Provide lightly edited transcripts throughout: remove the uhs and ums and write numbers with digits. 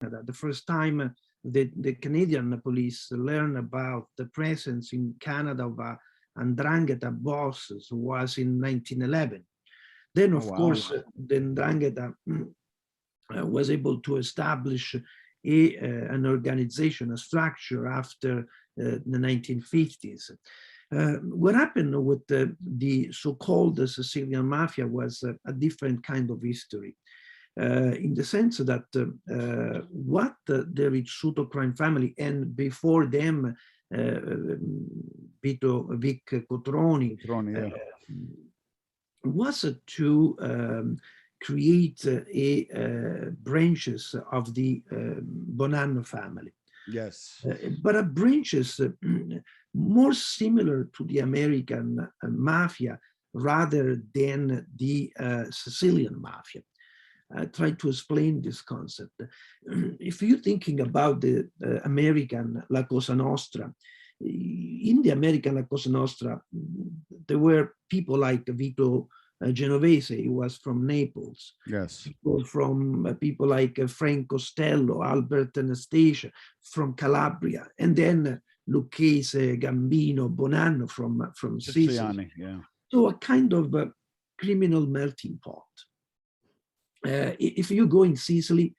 The first time the Canadian police learned about the presence in Canada of Ndrangheta bosses was in 1911. Then, Oh, of wow. course, the Ndrangheta was able to establish an organization, a structure after the 1950s. What happened with the so-called Sicilian Mafia was a different kind of history. In the sense that what the Rizzuto crime family, and before them, Vic Cotroni, Yeah. was to create branches of the Bonanno family. Yes. But a branches more similar to the American mafia rather than the Sicilian mafia. I try to explain this concept. If you're thinking about the American La Cosa Nostra, in the American La Cosa Nostra, there were people like Vito Genovese, he was from Naples. Yes. People like Frank Costello, Albert Anastasia from Calabria, and then Lucchese, Gambino, Bonanno from Sicily. Yeah. So a kind of criminal melting pot. If you go in Sicily,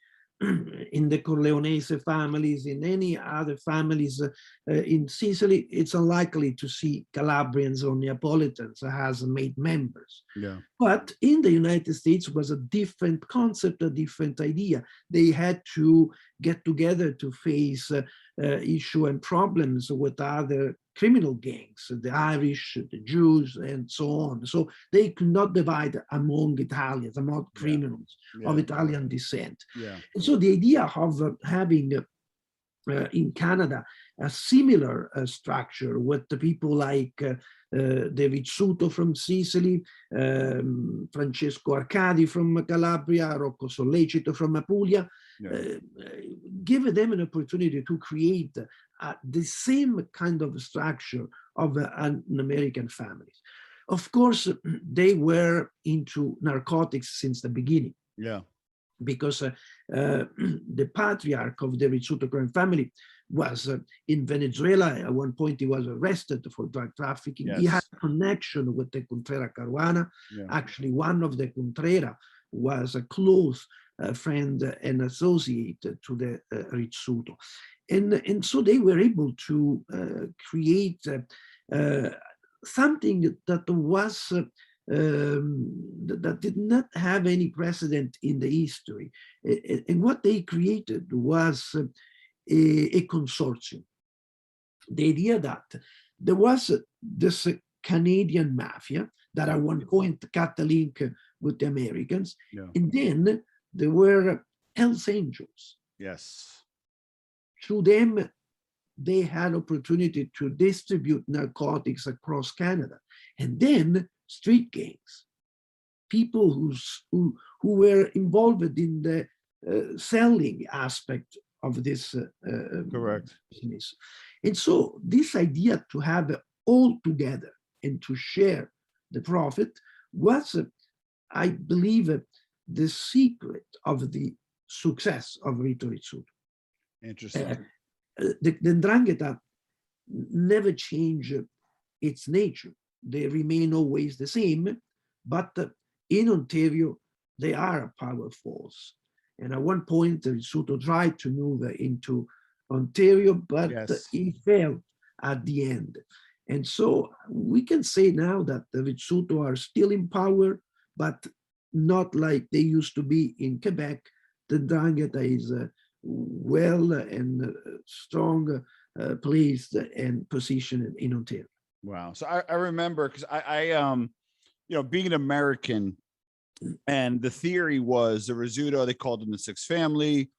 in the Corleonese families, in any other families in Sicily, it's unlikely to see Calabrians or Neapolitans as made members. Yeah. But in the United States was a different concept, a different idea. They had to get together to face issue and problems with other criminal gangs, the Irish, the Jews, and so on. So they could not divide among Italians, among criminals of Italian descent. Yeah. And so the idea of having in Canada a similar structure with the people like De Rizzuto from Sicily, Francesco Arcadi from Calabria, Rocco Sollecito from Apulia, give them an opportunity to create the same kind of structure of an American families. Of course, they were into narcotics since the beginning. Yeah. Because the patriarch of the Rizzuto crime family was in Venezuela. At one point, he was arrested for drug trafficking. Yes. He had a connection with the Contrera Caruana. Yeah. Actually, one of the Contrera was a close friend and associate to the Rizzuto. And so they were able to create something that was that did not have any precedent in the history. And what they created was a consortium. The idea that there was this Canadian mafia that at one point cut the link with the Americans, and then there were Hells Angels. Yes. Through them, they had opportunity to distribute narcotics across Canada. And then street gangs, people who were involved in the selling aspect of this correct business. And so this idea to have all together and to share the profit was, I believe, the secret of the success of Vito Rizzuto. Interesting. The Ndrangheta never changed its nature. They remain always the same, but in Ontario, they are a power force. And at one point, Rizzuto tried to move into Ontario, but he failed at the end. And so we can say now that the Rizzuto are still in power, but not like they used to be in Quebec. The Ndrangheta is well and strong placed and positioned in Ontario. Wow. So I remember, because I you know, being an American, and the theory was the Rizzuto, they called them the Sixth Family.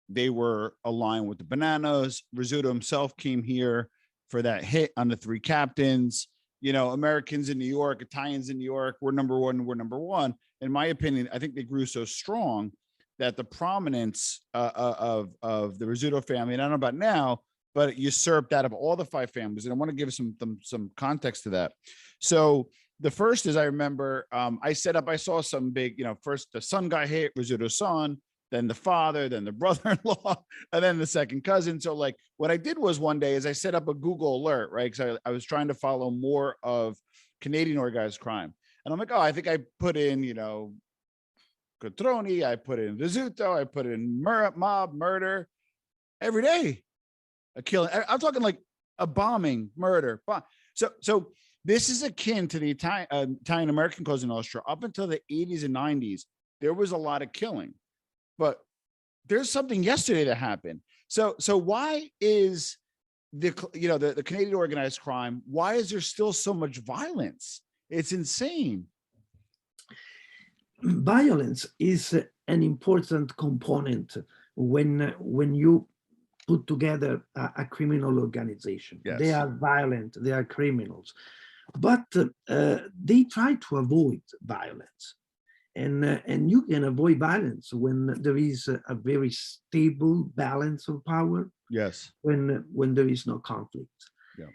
They were aligned with the Bananas. Rizzuto himself came here for that hit on the Three Captains. You know, Americans in New York, Italians in New York, we're number one, we're number one. In my opinion, I think they grew so strong that the prominence of the Rizzuto family, and I don't know about now, but it usurped that of all the five families. And I want to give some context to that. So the first is, I remember I saw some big, you know, first the son got hit, Rizzuto's son, then the father, then the brother-in-law, and then the second cousin. So like what I did was one day is I set up a Google alert, right? Because I was trying to follow more of Canadian organized crime. And I'm like, oh, I think I put in, Cotroni, I put in Rizzuto, I put in mob, murder every day. A killing. I'm talking like a bombing, murder. So this is akin to the Italian American Cosa Nostra. Up until the 80s and 90s, there was a lot of killing. But there's something yesterday that happened. So why is the Canadian organized crime, why is there still so much violence? It's insane. Violence is an important component when you put together a criminal organization. Yes. They are violent, they are criminals, but they try to avoid violence. And you can avoid violence when there is a very stable balance of power. Yes. When there is no conflict. Yeah.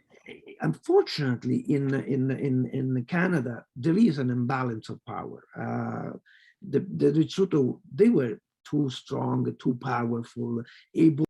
Unfortunately, in Canada, there is an imbalance of power. The Rizzuto, they were too strong, too powerful, able